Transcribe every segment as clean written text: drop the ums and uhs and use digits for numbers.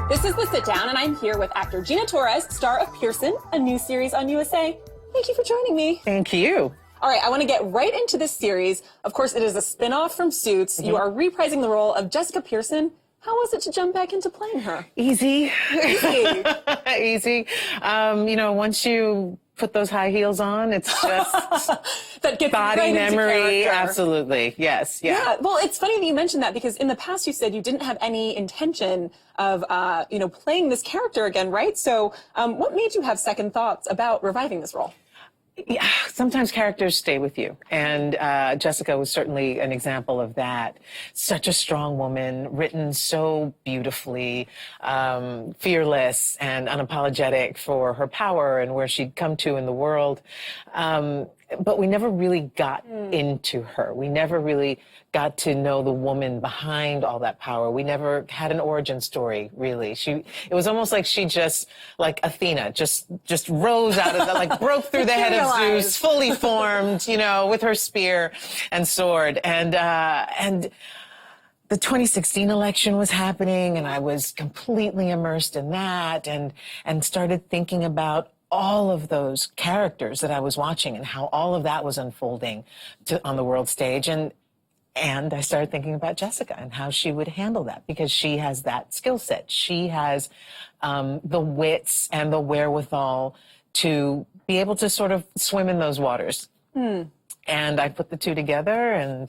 This is The Sit Down, and I'm here with actor Gina Torres, star of Pearson, a new series on USA. Thank you for joining me. Thank you. All right, I want to get right into this series. Of course, it is a spinoff from Suits. You are reprising the role of Jessica Pearson. How was it to jump back into playing her? Easy. Easy. Easy. Once you put those high heels on, it's just that gets body right memory. Into Absolutely. Yes. Yeah. Well, it's funny that you mentioned that because in the past you said you didn't have any intention of, playing this character again, right? So what made you have second thoughts about reviving this role? Yeah, sometimes characters stay with you, and Jessica was certainly an example of that. Such a strong woman, written so beautifully, fearless and unapologetic for her power and where she'd come to in the world. But we never really got into her. We never really got to know the woman behind all that power. We never had an origin story, really. It was almost like she just, like Athena, just rose out of the, like broke through the head of Zeus, fully formed, with her spear and sword. And the 2016 election was happening, and I was completely immersed in that and started thinking about all of those characters that I was watching and how all of that was unfolding on the world stage. And I started thinking about Jessica and how she would handle that, because she has that skill set. She has the wits and the wherewithal to be able to sort of swim in those waters. And I put the two together, and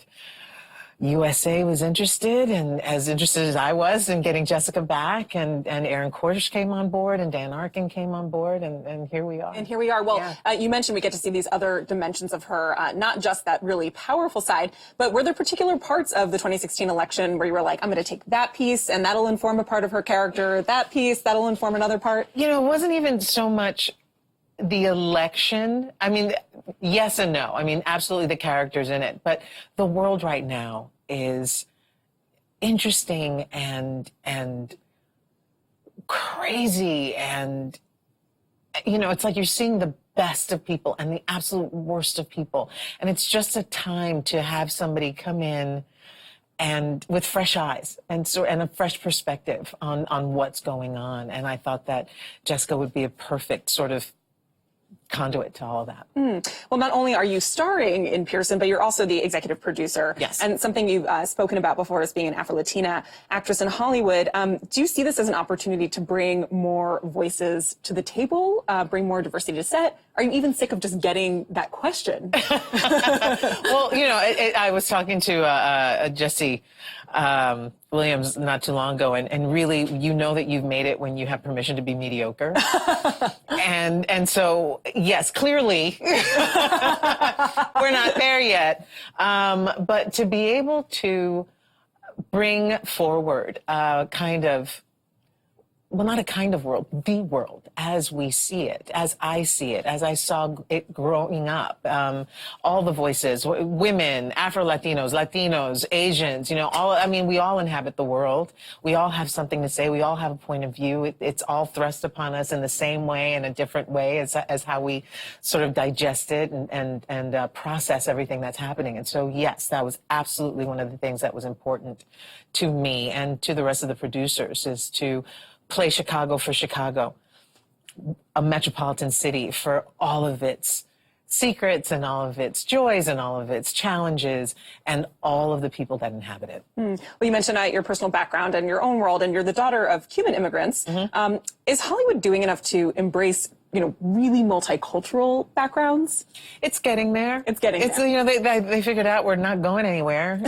USA was interested, and as interested as I was in getting Jessica back, and Aaron Kordish came on board, and Dan Arkin came on board, and here we are. And here we are. Well, you mentioned we get to see these other dimensions of her, not just that really powerful side, but were there particular parts of the 2016 election where you were like, I'm going to take that piece, and that'll inform a part of her character, that piece, that'll inform another part? It wasn't even so much the election. I mean, yes and no. I mean, absolutely the characters in it. But the world right now is interesting and crazy. And, it's like you're seeing the best of people and the absolute worst of people. And it's just a time to have somebody come in and with fresh eyes and a fresh perspective on what's going on. And I thought that Jessica would be a perfect sort of conduit to all of that. Well, not only are you starring in Pearson, but you're also the executive producer. Yes. And something you've spoken about before is being an Afro-Latina actress in Hollywood. Do you see this as an opportunity to bring more voices to the table, bring more diversity to set? Are you even sick of just getting that question? Well, I was talking to Jesse Williams not too long ago, and really, that you've made it when you have permission to be mediocre. and so, yes, clearly, we're not there yet. But to be able to bring forward not a kind of world, the world as we see it, as I see it, as I saw it growing up. All the voices, women, Afro-Latinos, Latinos, Asians, we all inhabit the world. We all have something to say. We all have a point of view. It's all thrust upon us in the same way, in a different way as how we sort of digest it and process everything that's happening. And so, yes, that was absolutely one of the things that was important to me and to the rest of the producers, is to play Chicago for Chicago, a metropolitan city for all of its secrets and all of its joys and all of its challenges and all of the people that inhabit it. Well, you mentioned your personal background and your own world, and you're the daughter of Cuban immigrants. Is Hollywood doing enough to embrace really multicultural backgrounds? It's getting there. It's getting there. They figured out we're not going anywhere.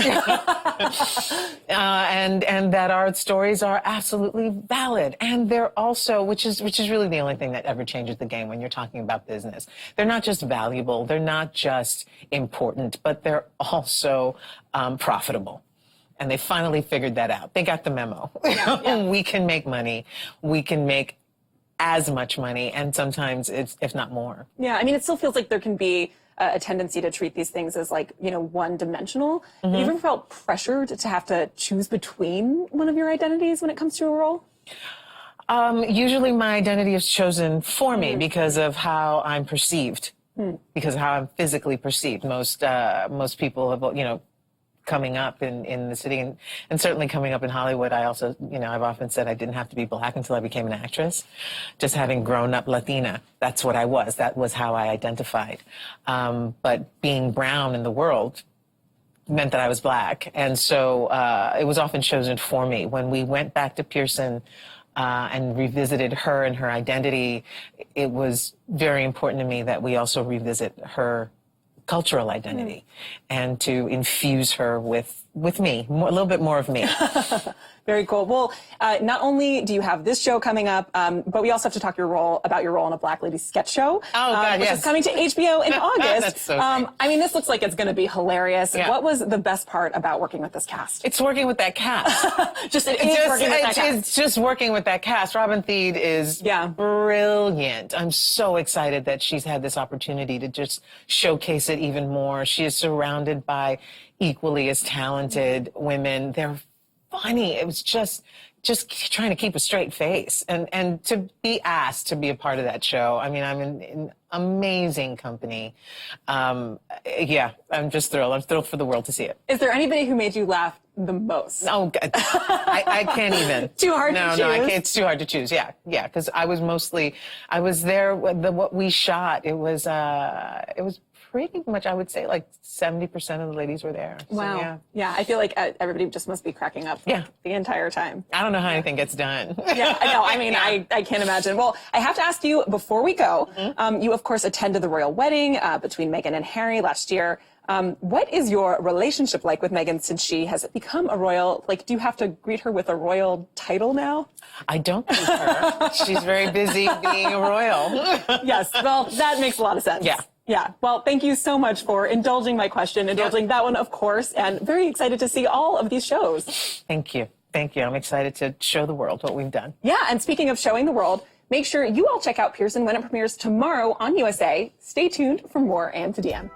and that our stories are absolutely valid. And they're also, which is really the only thing that ever changes the game when you're talking about business. They're not just valuable, they're not just important, but they're also profitable. And they finally figured that out. They got the memo. We can make money. We can make as much money, and sometimes if not more. Yeah, I mean, it still feels like there can be a tendency to treat these things as one-dimensional. Have you ever felt pressured to have to choose between one of your identities when it comes to a role? Usually my identity is chosen for me because of how I'm perceived, because of how I'm physically perceived. Most people have, coming up in the city, and certainly coming up in Hollywood. I also, I've often said I didn't have to be Black until I became an actress. Just having grown up Latina, that's what I was. That was how I identified. But being brown in the world meant that I was Black. And so it was often chosen for me. When we went back to Pearson and revisited her and her identity, it was very important to me that we also revisit her cultural identity and to infuse her with me, a little bit more of me. Very cool. Well, not only do you have this show coming up, but we also have to talk about your role in a Black Lady sketch show, which is coming to HBO in August. That's so great. I mean, this looks like it's going to be hilarious. Yeah. What was the best part about working with this cast? It's working with that cast. It's just working with that cast. Robin Thede is brilliant. I'm so excited that she's had this opportunity to just showcase it even more. She is surrounded by equally as talented women. They're funny. It was just trying to keep a straight face and to be asked to be a part of that show. I mean, I'm in amazing company. I'm just thrilled. I'm thrilled for the world to see it. Is there anybody who made you laugh the most? Oh, God. I can't even. Too hard to choose? No, it's too hard to choose. Yeah, because I was there. What we shot, it was pretty much, I would say, like 70% of the ladies were there. So, wow. Yeah, I feel like everybody just must be cracking up the entire time. I don't know how anything gets done. Yeah, I know. I mean, I can't imagine. Well, I have to ask you before we go, you, of course, attended the royal wedding between Meghan and Harry last year. What is your relationship like with Meghan since she has become a royal? Like, do you have to greet her with a royal title now? I don't greet her. She's very busy being a royal. Yes. Well, that makes a lot of sense. Yeah. Well, thank you so much for indulging my question, indulging that one, of course, and very excited to see all of these shows. Thank you. I'm excited to show the world what we've done. Yeah. And speaking of showing the world, make sure you all check out Pearson when it premieres tomorrow on USA. Stay tuned for more AM to DM.